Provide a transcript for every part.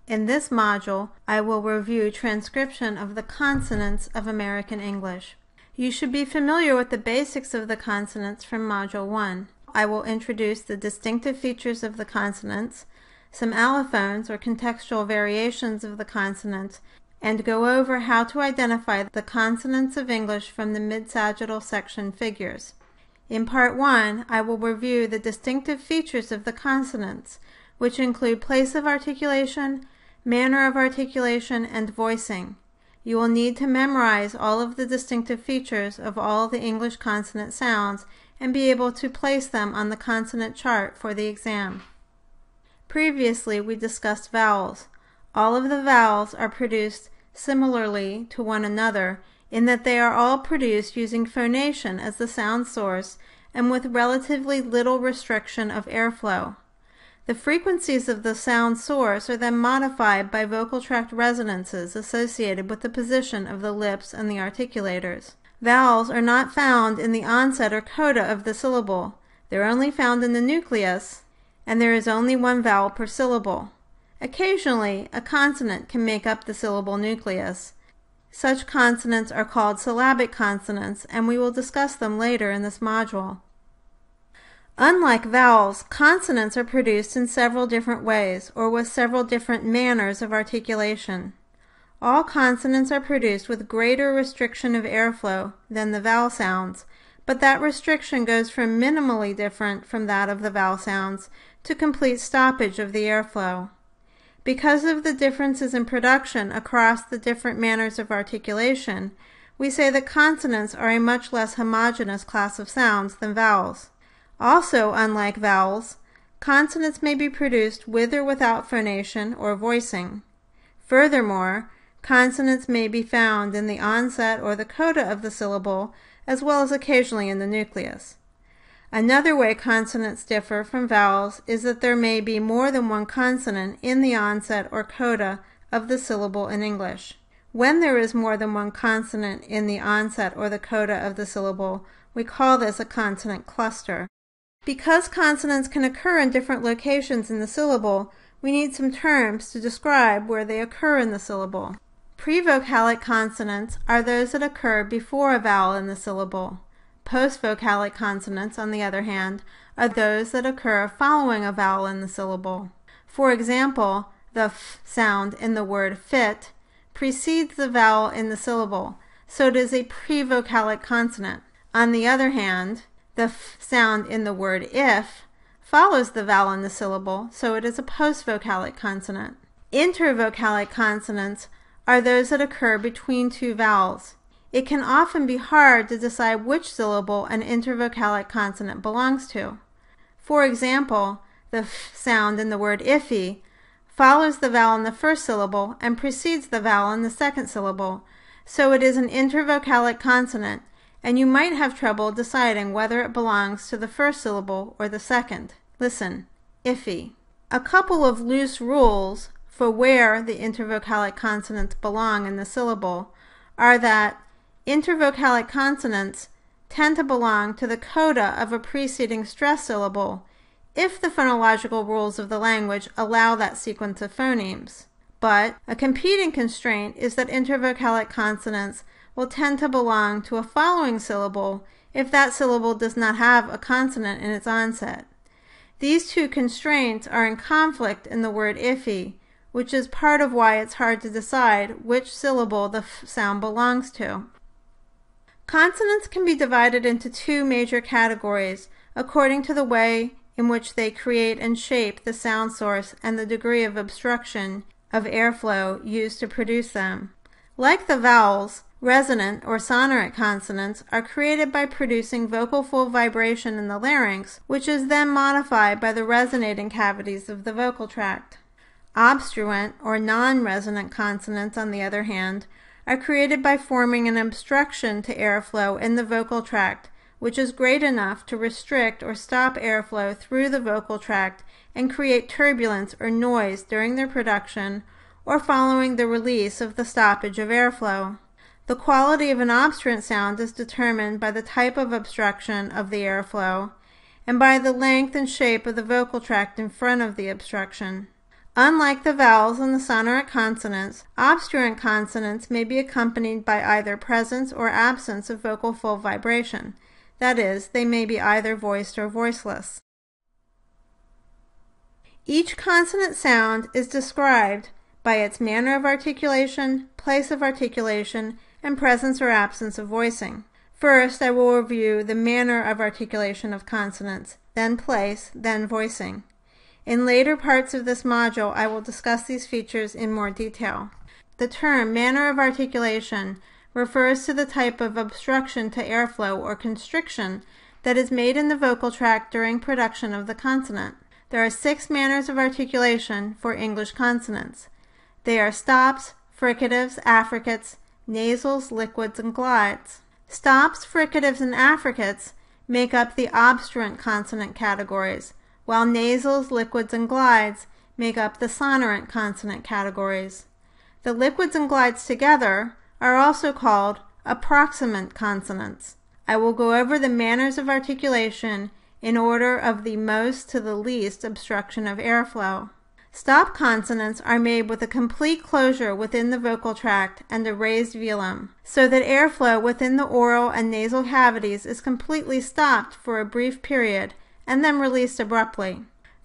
In this module, I will review transcription of the consonants of American English. You should be familiar with the basics of the consonants from Module 1. I will introduce the distinctive features of the consonants, some allophones or contextual variations of the consonants, and go over how to identify the consonants of English from the mid-sagittal section figures. In Part 1, I will review the distinctive features of the consonants, which include place of articulation, manner of articulation, and voicing. You will need to memorize all of the distinctive features of all the English consonant sounds and be able to place them on the consonant chart for the exam. Previously, we discussed vowels. All of the vowels are produced similarly to one another in that they are all produced using phonation as the sound source and with relatively little restriction of airflow. The frequencies of the sound source are then modified by vocal tract resonances associated with the position of the lips and the articulators. Vowels are not found in the onset or coda of the syllable. They're only found in the nucleus, and there is only one vowel per syllable. Occasionally, a consonant can make up the syllable nucleus. Such consonants are called syllabic consonants, and we will discuss them later in this module. Unlike vowels, consonants are produced in several different ways, or with several different manners of articulation. All consonants are produced with greater restriction of airflow than the vowel sounds, but that restriction goes from minimally different from that of the vowel sounds to complete stoppage of the airflow. Because of the differences in production across the different manners of articulation, we say that consonants are a much less homogeneous class of sounds than vowels. Also, unlike vowels, consonants may be produced with or without phonation or voicing. Furthermore, consonants may be found in the onset or the coda of the syllable, as well as occasionally in the nucleus. Another way consonants differ from vowels is that there may be more than one consonant in the onset or coda of the syllable in English. When there is more than one consonant in the onset or the coda of the syllable, we call this a consonant cluster. Because consonants can occur in different locations in the syllable, we need some terms to describe where they occur in the syllable. Prevocalic consonants are those that occur before a vowel in the syllable. Postvocalic consonants, on the other hand, are those that occur following a vowel in the syllable. For example, the f sound in the word fit precedes the vowel in the syllable, so it is a prevocalic consonant. On the other hand, the f sound in the word if follows the vowel in the syllable, so it is a postvocalic consonant. Intervocalic consonants are those that occur between two vowels. It can often be hard to decide which syllable an intervocalic consonant belongs to. For example, the f sound in the word iffy follows the vowel in the first syllable and precedes the vowel in the second syllable, so it is an intervocalic consonant, and you might have trouble deciding whether it belongs to the first syllable or the second. Listen, iffy. A couple of loose rules for where the intervocalic consonants belong in the syllable are that intervocalic consonants tend to belong to the coda of a preceding stressed syllable if the phonological rules of the language allow that sequence of phonemes. But a competing constraint is that intervocalic consonants will tend to belong to a following syllable if that syllable does not have a consonant in its onset. These two constraints are in conflict in the word iffy, which is part of why it's hard to decide which syllable the f sound belongs to. Consonants can be divided into two major categories according to the way in which they create and shape the sound source and the degree of obstruction of airflow used to produce them. Like the vowels, resonant or sonorant consonants are created by producing vocal fold vibration in the larynx, which is then modified by the resonating cavities of the vocal tract. Obstruent or non-resonant consonants, on the other hand, are created by forming an obstruction to airflow in the vocal tract, which is great enough to restrict or stop airflow through the vocal tract and create turbulence or noise during their production or following the release of the stoppage of airflow. The quality of an obstruent sound is determined by the type of obstruction of the airflow and by the length and shape of the vocal tract in front of the obstruction. Unlike the vowels and the sonorant consonants, obstruent consonants may be accompanied by either presence or absence of vocal fold vibration. That is, they may be either voiced or voiceless. Each consonant sound is described by its manner of articulation, place of articulation, and presence or absence of voicing. First, I will review the manner of articulation of consonants, then place, then voicing. In later parts of this module, I will discuss these features in more detail. The term manner of articulation refers to the type of obstruction to airflow or constriction that is made in the vocal tract during production of the consonant. There are 6 manners of articulation for English consonants. They are stops, fricatives, affricates, nasals, liquids, and glides. Stops, fricatives, and affricates make up the obstruent consonant categories, while nasals, liquids, and glides make up the sonorant consonant categories. The liquids and glides together are also called approximant consonants. I will go over the manners of articulation in order of the most to the least obstruction of airflow. Stop consonants are made with a complete closure within the vocal tract and a raised velum, so that airflow within the oral and nasal cavities is completely stopped for a brief period and then released abruptly.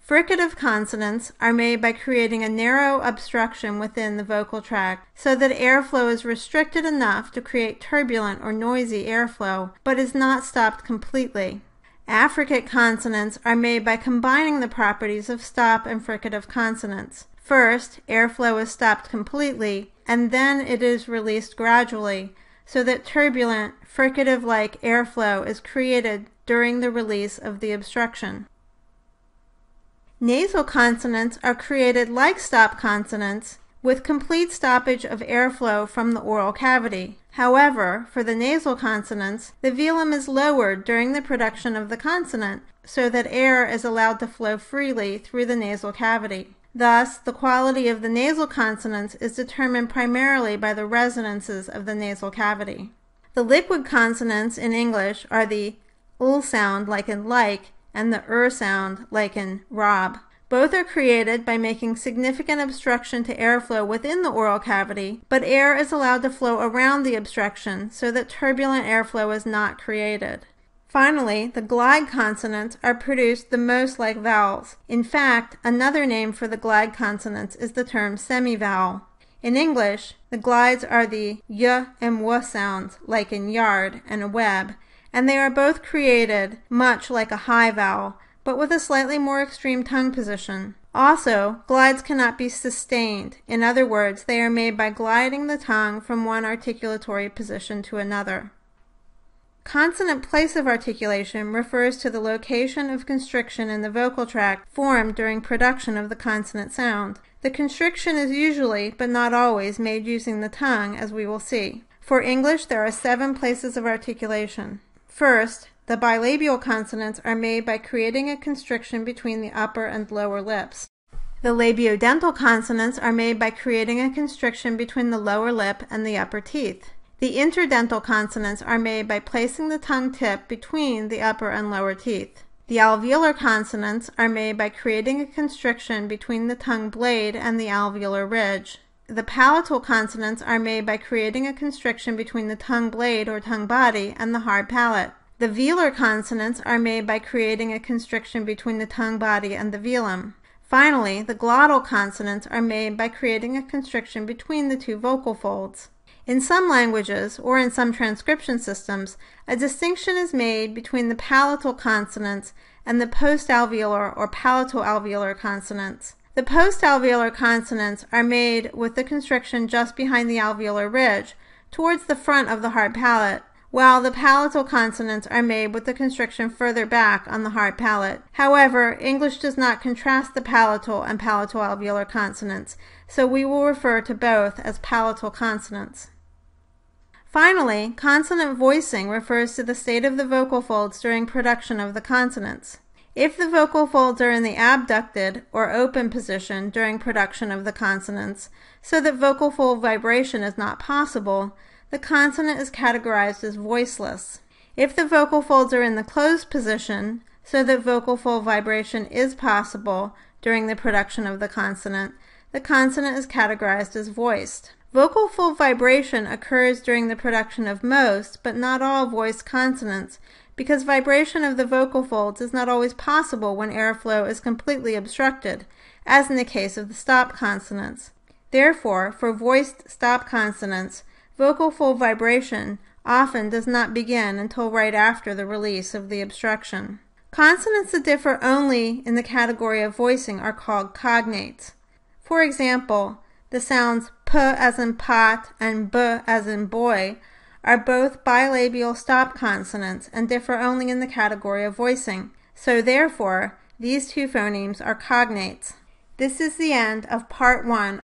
Fricative consonants are made by creating a narrow obstruction within the vocal tract so that airflow is restricted enough to create turbulent or noisy airflow, but is not stopped completely. Affricate consonants are made by combining the properties of stop and fricative consonants. First, airflow is stopped completely, and then it is released gradually, so that turbulent, fricative-like airflow is created during the release of the obstruction. Nasal consonants are created like stop consonants, with complete stoppage of airflow from the oral cavity. However, for the nasal consonants, the velum is lowered during the production of the consonant so that air is allowed to flow freely through the nasal cavity. Thus, the quality of the nasal consonants is determined primarily by the resonances of the nasal cavity. The liquid consonants in English are the l sound, like in like, and the sound, like in rob. Both are created by making significant obstruction to airflow within the oral cavity, but air is allowed to flow around the obstruction so that turbulent airflow is not created. Finally, the glide consonants are produced the most like vowels. In fact, another name for the glide consonants is the term semivowel. In English, the glides are the y and w sounds, like in yard and web, and they are both created much like a high vowel, but with a slightly more extreme tongue position. Also, glides cannot be sustained. In other words, they are made by gliding the tongue from one articulatory position to another. Consonant place of articulation refers to the location of constriction in the vocal tract formed during production of the consonant sound. The constriction is usually, but not always, made using the tongue, as we will see. For English, there are 7 places of articulation. First, the bilabial consonants are made by creating a constriction between the upper and lower lips. The labiodental consonants are made by creating a constriction between the lower lip and the upper teeth. The interdental consonants are made by placing the tongue tip between the upper and lower teeth. The alveolar consonants are made by creating a constriction between the tongue blade and the alveolar ridge. The palatal consonants are made by creating a constriction between the tongue blade or tongue body and the hard palate. The velar consonants are made by creating a constriction between the tongue body and the velum. Finally, the glottal consonants are made by creating a constriction between the 2 vocal folds. In some languages, or in some transcription systems, a distinction is made between the palatal consonants and the postalveolar or palatal-alveolar consonants. The postalveolar consonants are made with the constriction just behind the alveolar ridge, towards the front of the hard palate, while the palatal consonants are made with the constriction further back on the hard palate. However, English does not contrast the palatal and palatal-alveolar consonants, so we will refer to both as palatal consonants. Finally, consonant voicing refers to the state of the vocal folds during production of the consonants. If the vocal folds are in the abducted or open position during production of the consonants, so that vocal fold vibration is not possible, the consonant is categorized as voiceless. If the vocal folds are in the closed position, so that vocal fold vibration is possible during the production of the consonant is categorized as voiced. Vocal fold vibration occurs during the production of most, but not all, voiced consonants, because vibration of the vocal folds is not always possible when airflow is completely obstructed, as in the case of the stop consonants. Therefore, for voiced stop consonants, vocal fold vibration often does not begin until right after the release of the obstruction. Consonants that differ only in the category of voicing are called cognates. For example, the sounds p as in pot and b as in boy are both bilabial stop consonants and differ only in the category of voicing. So therefore, these two phonemes are cognates. This is the end of Part 1